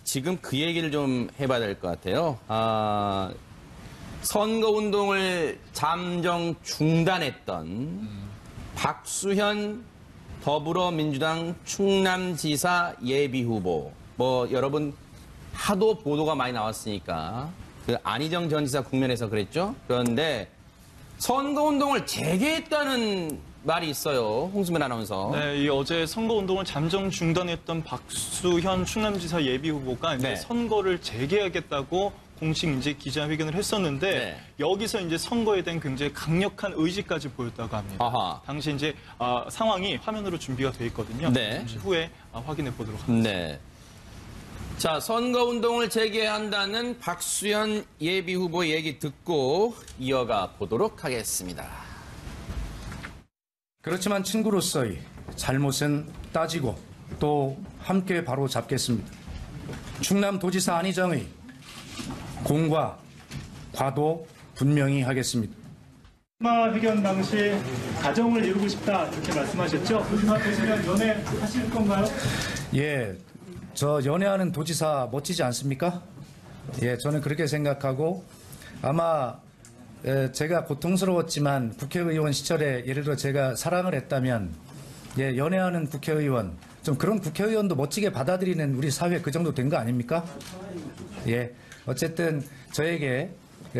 지금 그 얘기를 좀 해봐야 될 것 같아요. 선거운동을 잠정 중단했던 박수현 더불어민주당 충남지사 예비후보. 뭐 여러분 하도 보도가 많이 나왔으니까 그 안희정 전 지사 국면에서 그랬죠. 그런데 선거운동을 재개했다는 말이 있어요. 홍수민 아나운서. 네, 이 어제 선거운동을 잠정 중단했던 박수현 충남지사 예비후보가 이제 네. 선거를 재개하겠다고 공식 이제 기자회견을 했었는데 네. 여기서 이제 선거에 대한 굉장히 강력한 의지까지 보였다고 합니다. 아하. 당시 이제 상황이 화면으로 준비가 돼 있거든요. 네. 잠시 후에 확인해 보도록 하겠습니다. 네. 자, 선거운동을 재개한다는 박수현 예비후보 얘기 듣고 이어가 보도록 하겠습니다. 그렇지만 친구로서의 잘못은 따지고 또 함께 바로 잡겠습니다. 충남도지사 안희정의 공과 과도 분명히 하겠습니다. 회견 당시 가정을 이루고 싶다 이렇게 말씀하셨죠? 도지사 되시면 연애하실 건가요? 예, 저 연애하는 도지사 멋지지 않습니까? 예, 저는 그렇게 생각하고 아마 제가 고통스러웠지만 국회의원 시절에 예를 들어 제가 사랑을 했다면 예, 연애하는 국회의원 좀 그런 국회의원도 멋지게 받아들이는 우리 사회 그 정도 된 거 아닙니까? 예, 어쨌든 저에게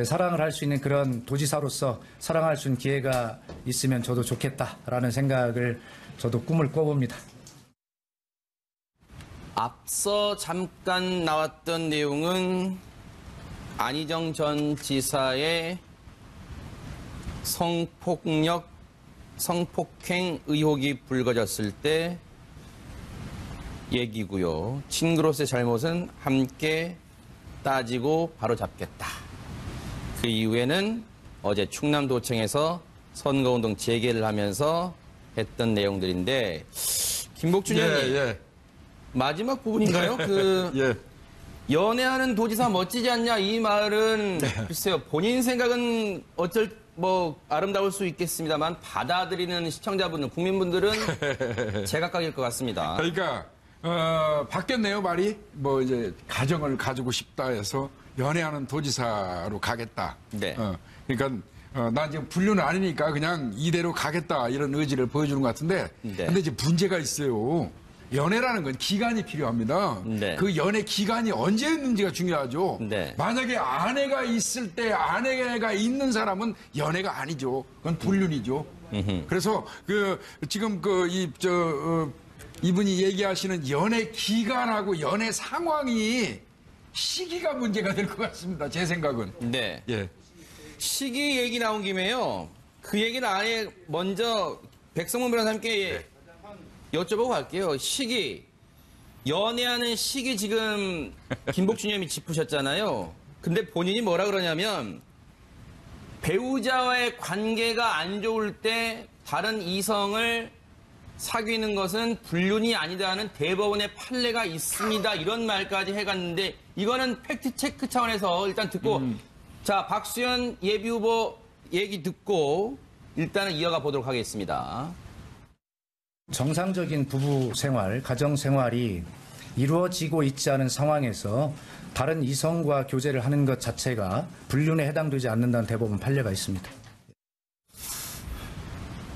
사랑을 할 수 있는 그런 도지사로서 사랑할 수 있는 기회가 있으면 저도 좋겠다라는 생각을 저도 꿈을 꿔봅니다. 앞서 잠깐 나왔던 내용은 안희정 전 지사의 성폭행 의혹이 불거졌을 때 얘기고요. 친구로서의 잘못은 함께 따지고 바로 잡겠다. 그 이후에는 어제 충남도청에서 선거운동 재개를 하면서 했던 내용들인데 김복준 의원님 마지막 부분인가요? 연애하는 도지사 멋지지 않냐 이 말은 글쎄요 본인 생각은 아름다울 수 있겠습니다만 받아들이는 시청자분들 국민분들은 제각각일 것 같습니다. 그러니까 바뀌었네요 말이 이제 가정을 가지고 싶다 해서 연애하는 도지사로 가겠다. 네. 그러니까 난 지금 분류는 아니니까 그냥 이대로 가겠다 이런 의지를 보여주는 것 같은데 네. 근데 이제 문제가 있어요. 연애라는 건 기간이 필요합니다. 네. 그 연애 기간이 언제 있는지가 중요하죠. 네. 만약에 아내가 있을 때 아내가 있는 사람은 연애가 아니죠. 그건 불륜이죠. 그래서 지금 이분이 얘기하시는 연애 기간하고 연애 상황이 시기가 문제가 될 것 같습니다. 제 생각은. 네. 예. 시기 얘기 나온 김에요. 그 얘기를 아예 먼저 백성문 변호사님께 여쭤보고 갈게요. 시기. 연애하는 시기 지금 김복준 의원이 짚으셨잖아요. 근데 본인이 뭐라 그러냐면 배우자와의 관계가 안 좋을 때 다른 이성을 사귀는 것은 불륜이 아니다는 대법원의 판례가 있습니다. 이런 말까지 해갔는데 이거는 팩트체크 차원에서 일단 듣고 자 박수현 예비후보 얘기 듣고 일단은 이어가 보도록 하겠습니다. 정상적인 부부 생활, 가정 생활이 이루어지고 있지 않은 상황에서 다른 이성과 교제를 하는 것 자체가 불륜에 해당되지 않는다는 대법원 판례가 있습니다.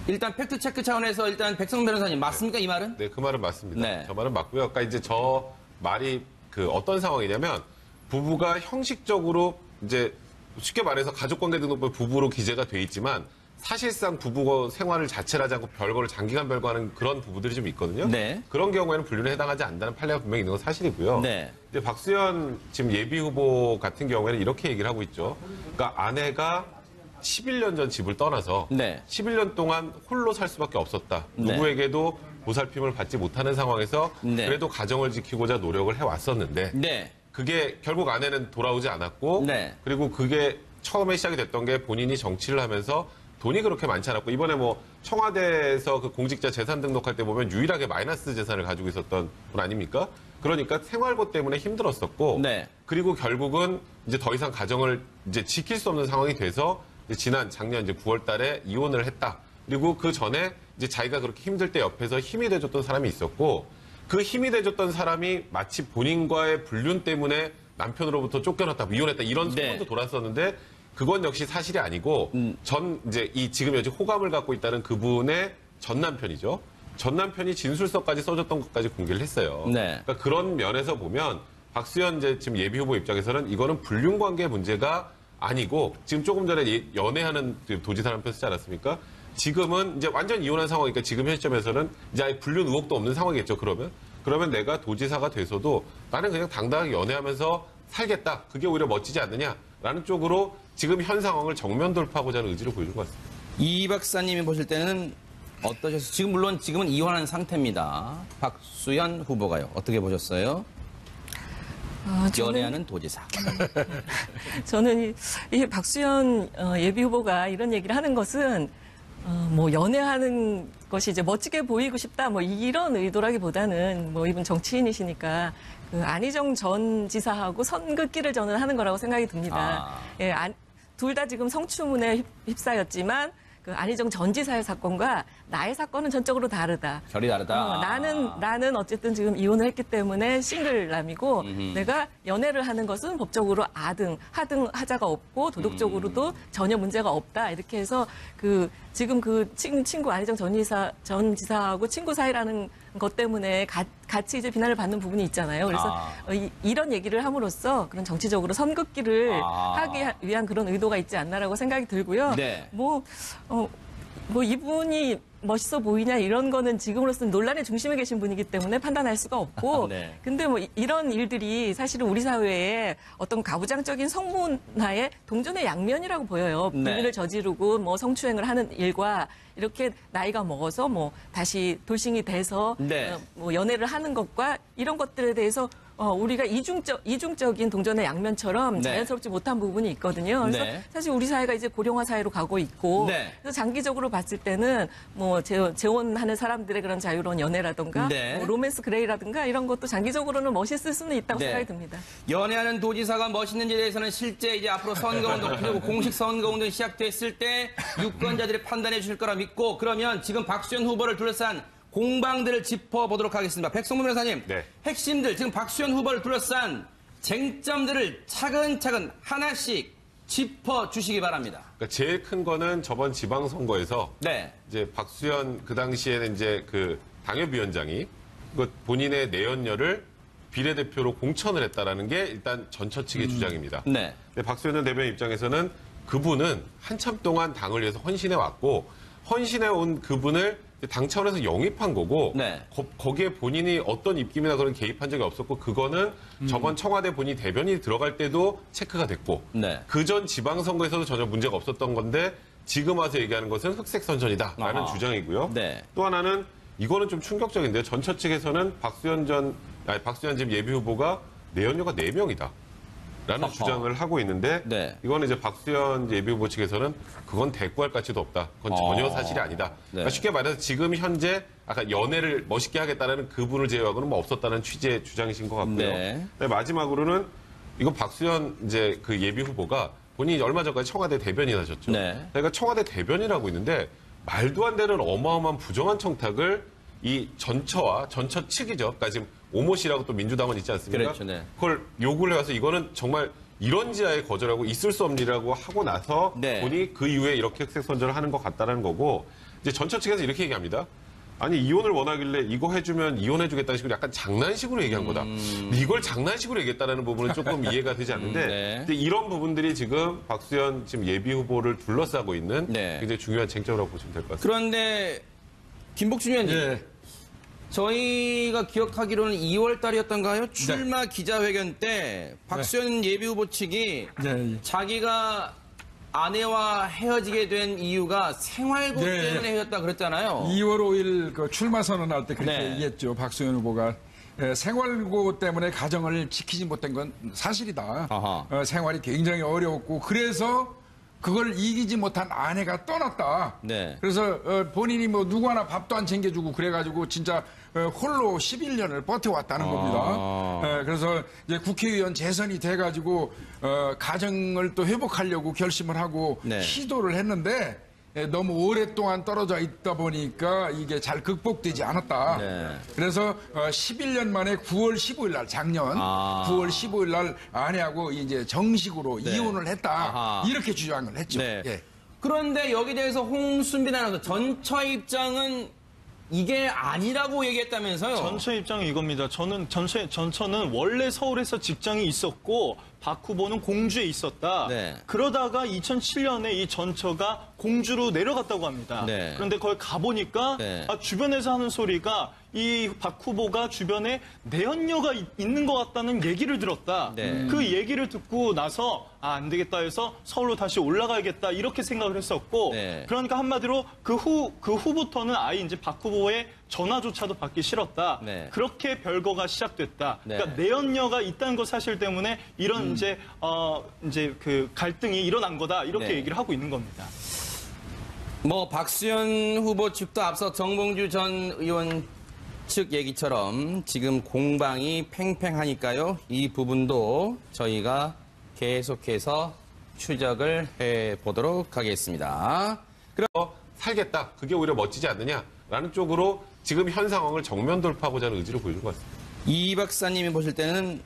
일단 팩트체크 차원에서 일단 백성 변호사님 맞습니까 이 말은? 네, 그 말은 맞습니다. 네. 저 말은 맞고요. 아까 이제 저 말이 어떤 상황이냐면 부부가 형식적으로 이제 쉽게 말해서 가족관계 등록부에 부부로 기재가 돼 있지만 사실상 부부 생활을 자체를 하지 않고 별거를 장기간 별거하는 그런 부부들이 좀 있거든요. 네. 그런 경우에는 불륜에 해당하지 않는다는 판례가 분명히 있는 건 사실이고요. 네. 이제 박수현 지금 예비 후보 같은 경우에는 이렇게 얘기를 하고 있죠. 그러니까 아내가 11년 전 집을 떠나서 네. 11년 동안 홀로 살 수밖에 없었다. 네. 누구에게도 보살핌을 받지 못하는 상황에서 네. 그래도 가정을 지키고자 노력을 해왔었는데 네. 그게 결국 아내는 돌아오지 않았고 네. 그리고 그게 처음에 시작이 됐던 게 본인이 정치를 하면서 돈이 그렇게 많지 않았고 이번에 청와대에서 그 공직자 재산 등록할 때 보면 유일하게 마이너스 재산을 가지고 있었던 분 아닙니까? 그러니까 생활고 때문에 힘들었었고 네. 그리고 결국은 이제 더 이상 가정을 이제 지킬 수 없는 상황이 돼서 작년 9월 달에 이혼을 했다. 그리고 그 전에 이제 자기가 그렇게 힘들 때 옆에서 힘이 돼줬던 사람이 있었고 그 힘이 돼줬던 사람이 마치 본인과의 불륜 때문에 남편으로부터 쫓겨났다, 이혼했다 이런 소문도 돌았었는데 그건 역시 사실이 아니고 지금 여지 호감을 갖고 있다는 그분의 전 남편이죠. 전 남편이 진술서까지 써줬던 것까지 공개를 했어요. 네. 그러니까 그런 면에서 보면 박수현 지금 예비 후보 입장에서는 이거는 불륜 관계 문제가 아니고 지금 조금 전에 연애하는 도지사 남편 쓰지 않았습니까? 지금은 이제 완전 이혼한 상황이니까 지금 현 시점에서는 이제 아예 불륜 의혹도 없는 상황이겠죠. 그러면 내가 도지사가 돼서도 나는 그냥 당당하게 연애하면서 살겠다. 그게 오히려 멋지지 않느냐라는 쪽으로 지금 현 상황을 정면 돌파하고자 하는 의지를 보여준 것 같습니다. 이 박사님이 보실 때는 어떠셨어요? 물론 지금은 이혼한 상태입니다. 박수현 후보가요. 어떻게 보셨어요? 연애하는 도지사. 저는 이 박수현 예비 후보가 이런 얘기를 하는 것은 뭐 연애하는 것이 이제 멋지게 보이고 싶다 뭐 이런 의도라기보다는 뭐 이분 정치인이시니까 그 안희정 전 지사하고 선긋기를 저는 하는 거라고 생각이 듭니다. 예, 둘 다 지금 성추문에 휩싸였지만 그 안희정 전 지사의 사건과 나의 사건은 전적으로 다르다. 결이 다르다. 나는 어쨌든 지금 이혼을 했기 때문에 싱글남이고 내가 연애를 하는 것은 법적으로 하등 하자가 없고 도덕적으로도 전혀 문제가 없다. 이렇게 해서 지금 친구 안희정 전 지사하고 친구 사이라는 것 때문에 같이 이제 비난을 받는 부분이 있잖아요. 그래서 이런 얘기를 함으로써 그런 정치적으로 선긋기를 하기 위한 그런 의도가 있지 않나라고 생각이 들고요. 네. 뭐 이분이 멋있어 보이냐 이런 거는 지금으로서는 논란의 중심에 계신 분이기 때문에 판단할 수가 없고 네. 근데 뭐 이런 일들이 사실은 우리 사회에 어떤 가부장적인 성문화의 동전의 양면이라고 보여요. 네. 불륜을 저지르고 뭐 성추행을 하는 일과 이렇게 나이가 먹어서 뭐 다시 돌싱이 돼서 네. 뭐 연애를 하는 것과 이런 것들에 대해서 우리가 이중적인 동전의 양면처럼 네. 자연스럽지 못한 부분이 있거든요. 그래서 네. 사실 우리 사회가 이제 고령화 사회로 가고 있고 네. 그래서 장기적으로 봤을 때는 뭐 재혼하는 사람들의 그런 자유로운 연애라든가 네. 뭐 로맨스 그레이라든가 이런 것도 장기적으로는 멋있을 수는 있다고 네. 생각이 듭니다. 연애하는 도지사가 멋있는지에 대해서는 실제 이제 앞으로 선거운동 그리고 공식 선거운동이 시작됐을 때 유권자들이 판단해 주실 거라 믿고 그러면 지금 박수현 후보를 둘러싼 공방들을 짚어보도록 하겠습니다. 백성문 변호사님, 네. 핵심들 지금 박수현 후보를 둘러싼 쟁점들을 차근차근 하나씩 짚어주시기 바랍니다. 그러니까 제일 큰 거는 저번 지방선거에서 네. 이제 박수현 그 당시에는 이제 그 당협위원장이 본인의 내연녀를 비례대표로 공천을 했다라는 게 일단 전처 측의 주장입니다. 네. 근데 박수현 전 대변인 입장에서는 그분은 한참 동안 당을 위해서 헌신해 왔고 헌신해 온 그분을 당 차원에서 영입한 거고 네. 거기에 본인이 어떤 입김이나 그런 개입한 적이 없었고 그거는 저번 청와대 본인 대변인이 들어갈 때도 체크가 됐고 네. 그전 지방선거에서도 전혀 문제가 없었던 건데 지금 와서 얘기하는 것은 흑색 선전이다라는 아하. 주장이고요. 네. 또 하나는 이거는 좀 충격적인데요. 전처 측에서는 박수현 지금 예비 후보가 내연녀가 4명이다. 라는 아하. 주장을 하고 있는데 네. 이거는 이제 박수현 예비 후보 측에서는 그건 대꾸할 가치도 없다. 그건 전혀 사실이 아니다. 네. 그러니까 쉽게 말해서 지금 현재 아까 연애를 멋있게 하겠다는 그분을 제외하고는 뭐 없었다는 취지의 주장이신 것 같고요. 네. 네, 마지막으로는 이거 박수현 이제 그 예비 후보가 본인이 얼마 전까지 청와대 대변인 하셨죠. 네. 그러니까 청와대 대변인하고 있는데 말도 안 되는 어마어마한 부정한 청탁을 이 전처 측이죠. 그러니까 지금 오모 씨라고 또 민주당은 있지 않습니까? 그렇죠, 네. 그걸 요구를 해와서 이거는 정말 이런 지하에 거절하고 있을 수 없니라고 하고 나서 네. 본인이 그 이후에 이렇게 흑색 선전을 하는 것 같다는 거고 이제 전처 측에서 이렇게 얘기합니다. 아니 이혼을 원하길래 이거 해주면 이혼해주겠다는 식으로 약간 장난식으로 얘기한 거다. 근데 이걸 장난식으로 얘기했다는 부분은 조금 이해가 되지 않는데 네. 근데 이런 부분들이 지금 박수현 지금 예비 후보를 둘러싸고 있는 네. 굉장히 중요한 쟁점이라고 보시면 될 것 같습니다. 그런데 김복준 의원님. 예. 저희가 기억하기로는 2월 달이었던가요? 출마 기자회견 때 박수현 예비 후보 측이 예. 자기가 아내와 헤어지게 된 이유가 생활고 예. 때문에 헤어졌다 그랬잖아요. 2월 5일 그 출마 선언할 때 그렇게 네. 얘기했죠. 박수현 후보가. 생활고 때문에 가정을 지키지 못한 건 사실이다. 아하. 생활이 굉장히 어려웠고 그래서 그걸 이기지 못한 아내가 떠났다. 네. 그래서 본인이 뭐 누구 하나 밥도 안 챙겨주고 그래가지고 진짜 홀로 11년을 버텨왔다는 겁니다. 그래서 이제 국회의원 재선이 돼가지고 가정을 또 회복하려고 결심을 하고 네. 시도를 했는데 너무 오랫동안 떨어져 있다 보니까 이게 잘 극복되지 않았다. 네. 그래서 11년 만에 9월 15일 날 작년 9월 15일 날 아내하고 이제 정식으로 이혼을 했다. 아하. 이렇게 주장을 했죠. 네. 예. 그런데 여기에 대해서 홍순빈 아나운서 전처 입장은 이게 아니라고 얘기했다면서요? 전처 입장은 이겁니다. 전처는 원래 서울에서 직장이 있었고 박 후보는 공주에 있었다. 네. 그러다가 2007년에 이 전처가 공주로 내려갔다고 합니다. 네. 그런데 거기 가보니까 네. 주변에서 하는 소리가 이 박 후보가 주변에 내연녀가 있는 것 같다는 얘기를 들었다. 네. 그 얘기를 듣고 나서 안 되겠다 해서 서울로 다시 올라가야겠다 이렇게 생각을 했었고 네. 그러니까 한마디로 그 후부터는 아예 이제 박 후보의 전화조차도 받기 싫었다. 네. 그렇게 별거가 시작됐다. 네. 그러니까 내연녀가 있다는 것 사실 때문에 이런 이제 그 갈등이 일어난 거다. 이렇게 네. 얘기를 하고 있는 겁니다. 뭐 박수현 후보 측도 앞서 정봉주 전 의원 측 얘기처럼 지금 공방이 팽팽하니까요. 이 부분도 저희가 계속해서 추적을 해보도록 하겠습니다. 살겠다. 그게 오히려 멋지지 않느냐라는 쪽으로 지금 현 상황을 정면 돌파하고자 하는 의지를 보여준 것 같습니다. 이 박사님이 보실 때는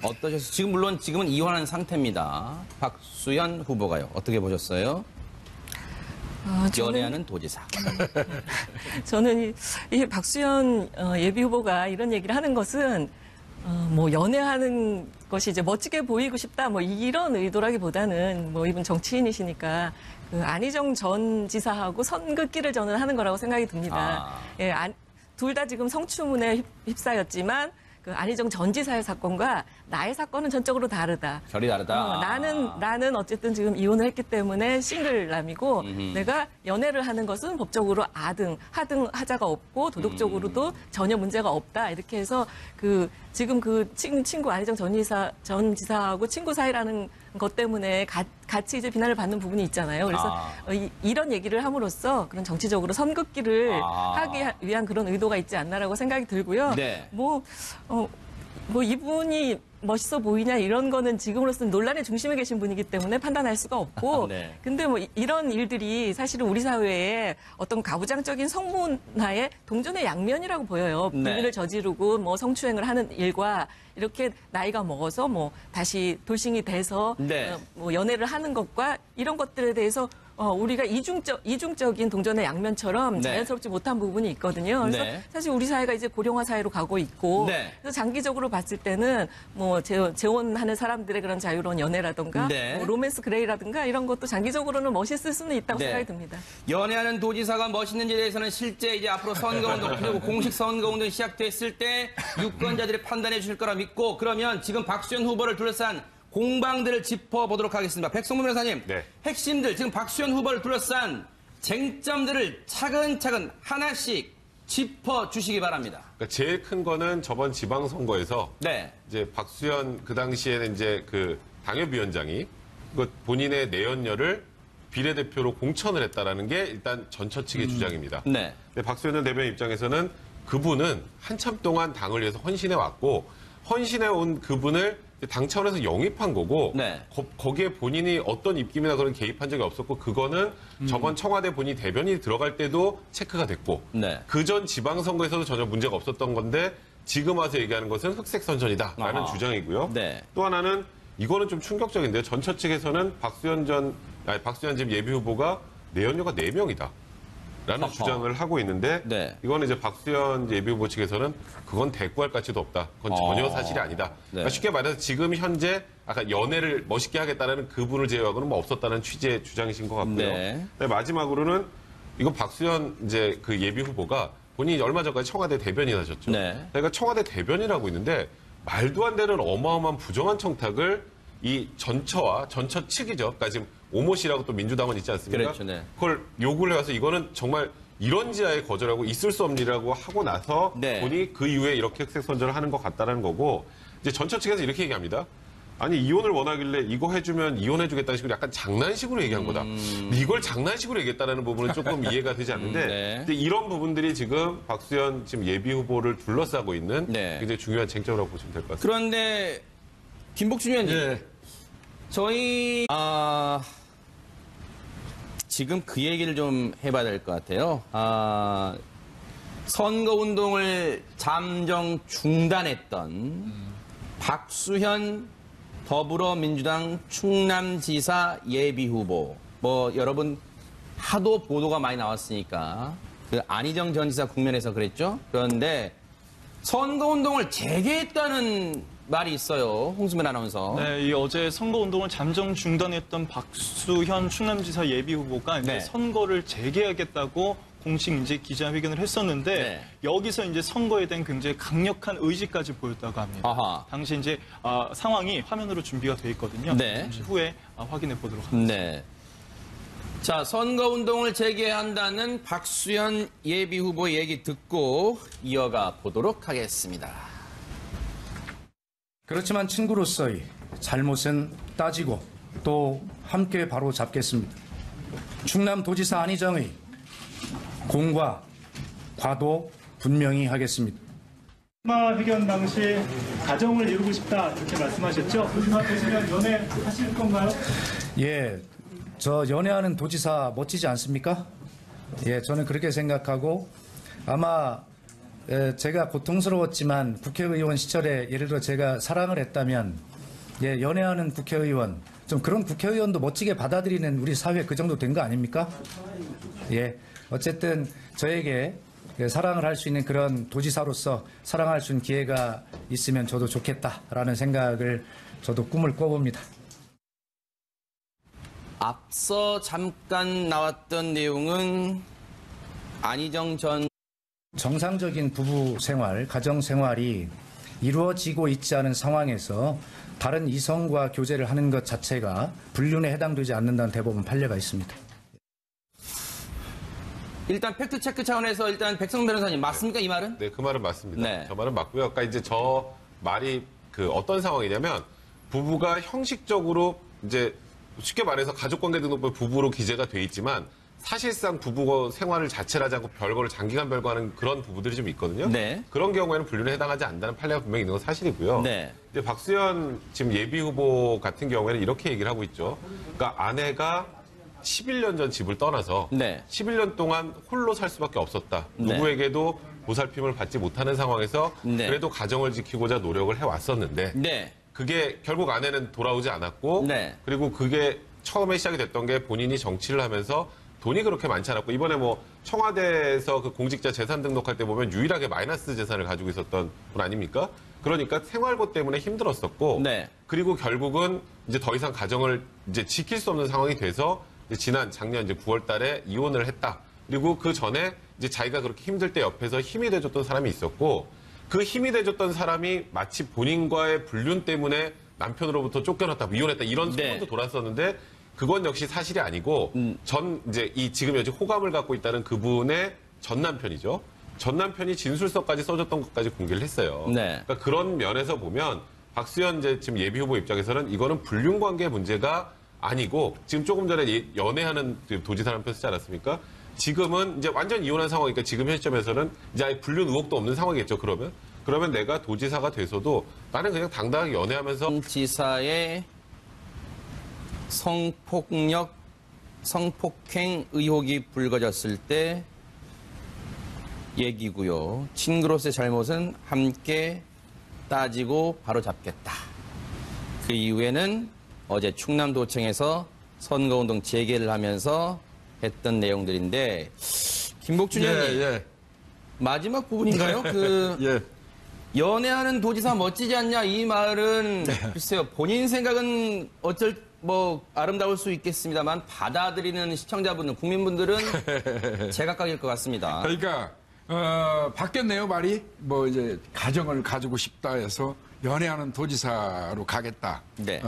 어떠셨어요? 지금 물론 지금은 이혼한 상태입니다. 박수현 후보가요. 어떻게 보셨어요? 연애하는 도지사. 저는 이 박수현 예비 후보가 이런 얘기를 하는 것은 뭐 연애하는 것이 이제 멋지게 보이고 싶다 뭐 이런 의도라기보다는 뭐 이분 정치인이시니까 그 안희정 전 지사하고 선긋기를 저는 하는 거라고 생각이 듭니다. 예, 둘 다 지금 성추문에 휩싸였지만 그 안희정 전 지사의 사건과 나의 사건은 전적으로 다르다. 결이 다르다. 나는 어쨌든 지금 이혼을 했기 때문에 싱글남이고 내가 연애를 하는 것은 법적으로 하자가 없고 도덕적으로도 전혀 문제가 없다. 이렇게 해서 그 지금 그 친구 안희정 전 지사하고 친구 사이라는 것 때문에 같이 이제 비난을 받는 부분이 있잖아요. 그래서 이런 얘기를 함으로써 그런 정치적으로 선긋기를 하기 위한 그런 의도가 있지 않나라고 생각이 들고요. 네. 뭐 이분이 멋있어 보이냐 이런 거는 지금으로서는 논란의 중심에 계신 분이기 때문에 판단할 수가 없고 네. 근데 뭐 이런 일들이 사실은 우리 사회에 어떤 가부장적인 성문화의 동전의 양면이라고 보여요. 네. 불륜을 저지르고 뭐 성추행을 하는 일과 이렇게 나이가 먹어서 뭐 다시 돌싱이 돼서 네. 뭐 연애를 하는 것과 이런 것들에 대해서 우리가 이중적인 동전의 양면처럼 네. 자연스럽지 못한 부분이 있거든요. 그래서 네. 사실 우리 사회가 이제 고령화 사회로 가고 있고 네. 그래서 장기적으로 봤을 때는 뭐 재혼하는 사람들의 그런 자유로운 연애라든가 네. 뭐 로맨스 그레이라든가 이런 것도 장기적으로는 멋있을 수는 있다고 네. 생각이 듭니다. 연애하는 도지사가 멋있는지에 대해서는 실제 이제 앞으로 선거운동 그리고 공식 선거운동이 시작됐을 때 유권자들이 판단해 주실 거라 믿고 그러면 지금 박수현 후보를 둘러싼 공방들을 짚어보도록 하겠습니다. 백성문 변호사님, 네. 핵심들 지금 박수현 후보를 둘러싼 쟁점들을 차근차근 하나씩 짚어주시기 바랍니다. 그러니까 제일 큰 거는 저번 지방선거에서 네. 이제 박수현 그 당시에는 이제 그 당협위원장이 그 본인의 내연녀를 비례대표로 공천을 했다라는 게 일단 전처 측의 주장입니다. 네. 근데 박수현 전 대변인 입장에서는 그분은 한참 동안 당을 위해서 헌신해 왔고 헌신해 온 그분을 당 차원에서 영입한 거고 네. 거기에 본인이 어떤 입김이나 그런 개입한 적이 없었고 그거는 저번 청와대 본인 대변인이 들어갈 때도 체크가 됐고 네. 그전 지방선거에서도 전혀 문제가 없었던 건데 지금 와서 얘기하는 것은 흑색 선전이다라는 아하. 주장이고요. 네. 또 하나는 이거는 좀 충격적인데요. 전처 측에서는 박수현 지금 예비 후보가 내연녀가 4명이다. 라는 주장을 하고 있는데 네. 이거는 이제 박수현 예비 후보 측에서는 그건 대꾸할 가치도 없다. 그건 전혀 사실이 아니다. 그러니까 쉽게 말해서 지금 현재 아까 연애를 멋있게 하겠다라는 그분을 제외하고는 뭐 없었다는 취지의 주장이신 것 같고요. 네. 마지막으로는 이거 박수현 이제 그 예비 후보가 본인이 얼마 전까지 청와대 대변인 하셨죠. 네. 그러니까 청와대 대변인하고 있는데 말도 안 되는 어마어마한 부정한 청탁을 이 전처 측이죠. 그러니까 지금 오모 씨라고 또 민주당은 있지 않습니까? 그렇죠, 네. 그걸 요구를 해와서 이거는 정말 이런 지하에 거절하고 있을 수 없는 일이라고 하고 나서 네. 본인이 그 이후에 이렇게 흑색 선전을 하는 것 같다는 거고 이제 전처 측에서 이렇게 얘기합니다. 아니 이혼을 원하길래 이거 해주면 이혼해주겠다는 식으로 약간 장난식으로 얘기한 거다. 이걸 장난식으로 얘기했다라는 부분은 조금 이해가 되지 않는데 네. 근데 이런 부분들이 지금 박수현 지금 예비 후보를 둘러싸고 있는 네. 굉장히 중요한 쟁점이라고 보시면 될 것 같습니다. 그런데 김복준 위원님, 저희 지금 그 얘기를 좀 해봐야 될 것 같아요. 선거운동을 잠정 중단했던 박수현 더불어민주당 충남지사 예비후보. 여러분 하도 보도가 많이 나왔으니까 그 안희정 전 지사 국면에서 그랬죠. 그런데 선거운동을 재개했다는 말이 있어요. 홍수민 아나운서. 네, 이 어제 선거운동을 잠정 중단했던 박수현 충남지사 예비후보가 이제 네. 선거를 재개하겠다고 공식 이제 기자회견을 했었는데 네. 여기서 이제 선거에 대한 굉장히 강력한 의지까지 보였다고 합니다. 아하. 당시 이제 상황이 화면으로 준비가 돼 있거든요. 네. 잠시 후에 확인해 보도록 하겠습니다. 네. 자, 선거운동을 재개한다는 박수현 예비후보 얘기 듣고 이어가 보도록 하겠습니다. 그렇지만 친구로서의 잘못은 따지고 또 함께 바로 잡겠습니다. 충남도지사 안희정의 공과 과도 분명히 하겠습니다. 출마 회견 당시 가정을 이루고 싶다 이렇게 말씀하셨죠? 출마되시면 연애하실 건가요? 예, 저 연애하는 도지사 멋지지 않습니까? 예, 저는 그렇게 생각하고 아마 제가 고통스러웠지만 국회의원 시절에 예를 들어 제가 사랑을 했다면 예, 연애하는 국회의원 좀 그런 국회의원도 멋지게 받아들이는 우리 사회 그 정도 된 거 아닙니까? 예, 어쨌든 저에게 사랑을 할 수 있는 그런 도지사로서 사랑할 수 있는 기회가 있으면 저도 좋겠다라는 생각을 저도 꿈을 꿔봅니다. 앞서 잠깐 나왔던 내용은 안희정 전 정상적인 부부 생활, 가정 생활이 이루어지고 있지 않은 상황에서 다른 이성과 교제를 하는 것 자체가 불륜에 해당되지 않는다는 대법원 판례가 있습니다. 일단 팩트 체크 차원에서 일단 백성 변호사님 맞습니까 이 말은? 네, 그 말은 맞습니다. 네. 저 말은 맞고요. 아까 이제 저 말이 그 어떤 상황이냐면 부부가 형식적으로 이제 쉽게 말해서 가족관계 등록부에 부부로 기재가 돼 있지만 사실상 부부 생활을 자체를 하지 않고 별거를 장기간 별거하는 그런 부부들이 좀 있거든요. 네. 그런 경우에는 불륜에 해당하지 않는다는 판례가 분명히 있는 건 사실이고요. 네. 이제 박수현 지금 예비 후보 같은 경우에는 이렇게 얘기를 하고 있죠. 그러니까 아내가 11년 전 집을 떠나서 네. 11년 동안 홀로 살 수밖에 없었다. 네. 누구에게도 보살핌을 받지 못하는 상황에서 네. 그래도 가정을 지키고자 노력을 해왔었는데 네. 그게 결국 아내는 돌아오지 않았고 네. 그리고 그게 처음에 시작이 됐던 게 본인이 정치를 하면서 돈이 그렇게 많지 않았고 이번에 뭐 청와대에서 그 공직자 재산 등록할 때 보면 유일하게 마이너스 재산을 가지고 있었던 분 아닙니까? 그러니까 생활고 때문에 힘들었었고 네. 그리고 결국은 이제 더 이상 가정을 이제 지킬 수 없는 상황이 돼서 이제 지난 작년 이제 9월 달에 이혼을 했다. 그리고 그 전에 이제 자기가 그렇게 힘들 때 옆에서 힘이 돼줬던 사람이 있었고 그 힘이 돼줬던 사람이 마치 본인과의 불륜 때문에 남편으로부터 쫓겨났다, 이혼했다 이런 소문도 네. 돌았었는데 그건 역시 사실이 아니고 전 이제 이 지금 여지 호감을 갖고 있다는 그분의 전 남편이죠. 전 남편이 진술서까지 써줬던 것까지 공개를 했어요. 네. 그러니까 그런 면에서 보면 박수현 이제 지금 예비 후보 입장에서는 이거는 불륜 관계 문제가 아니고 지금 조금 전에 연애하는 도지사 남편 쓰지 않았습니까? 지금은 이제 완전 이혼한 상황이니까 지금 현 시점에서는 이제 아예 불륜 의혹도 없는 상황이겠죠. 그러면 내가 도지사가 돼서도 나는 그냥 당당하게 연애하면서 지사의 성폭행 의혹이 불거졌을 때 얘기고요. 친구로서의 잘못은 함께 따지고 바로 잡겠다. 그 이후에는 어제 충남도청에서 선거운동 재개를 하면서 했던 내용들인데 김복준 의원님 마지막 부분인가요? 연애하는 도지사 멋지지 않냐 이 말은 글쎄요 본인 생각은 어쩔 뭐 아름다울 수 있겠습니다만 받아들이는 시청자분들 국민분들은 제각각일 것 같습니다. 그러니까 바뀌었네요 말이. 뭐 이제 가정을 가지고 싶다 해서 연애하는 도지사로 가겠다. 네.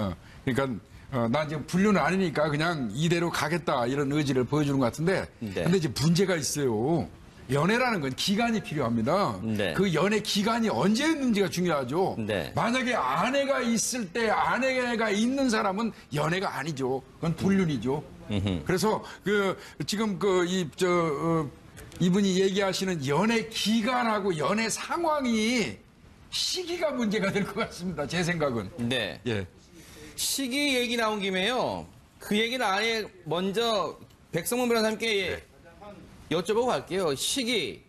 그러니까 난 지금 불륜은 아니니까 그냥 이대로 가겠다 이런 의지를 보여주는 것 같은데 네. 근데 이제 문제가 있어요. 연애라는 건 기간이 필요합니다. 네. 그 연애 기간이 언제 있는지가 중요하죠. 네. 만약에 아내가 있을 때 아내가 있는 사람은 연애가 아니죠. 그건 불륜이죠. 그래서 지금 이분이 얘기하시는 연애 기간하고 연애 상황이 시기가 문제가 될 것 같습니다. 제 생각은. 네. 예. 시기 얘기 나온 김에요. 그 얘기를 아예 먼저 백성문 변호사님께 여쭤보고 갈게요. 시기,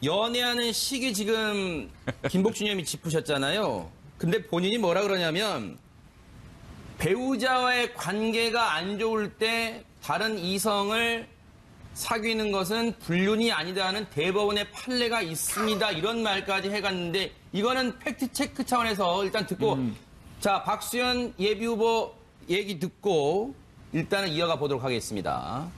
연애하는 시기 지금 김복준 의원이 짚으셨잖아요. 근데 본인이 뭐라 그러냐면 배우자와의 관계가 안 좋을 때 다른 이성을 사귀는 것은 불륜이 아니다는 대법원의 판례가 있습니다. 이런 말까지 해갔는데 이거는 팩트체크 차원에서 일단 듣고 자, 박수현 예비후보 얘기 듣고 일단은 이어가 보도록 하겠습니다.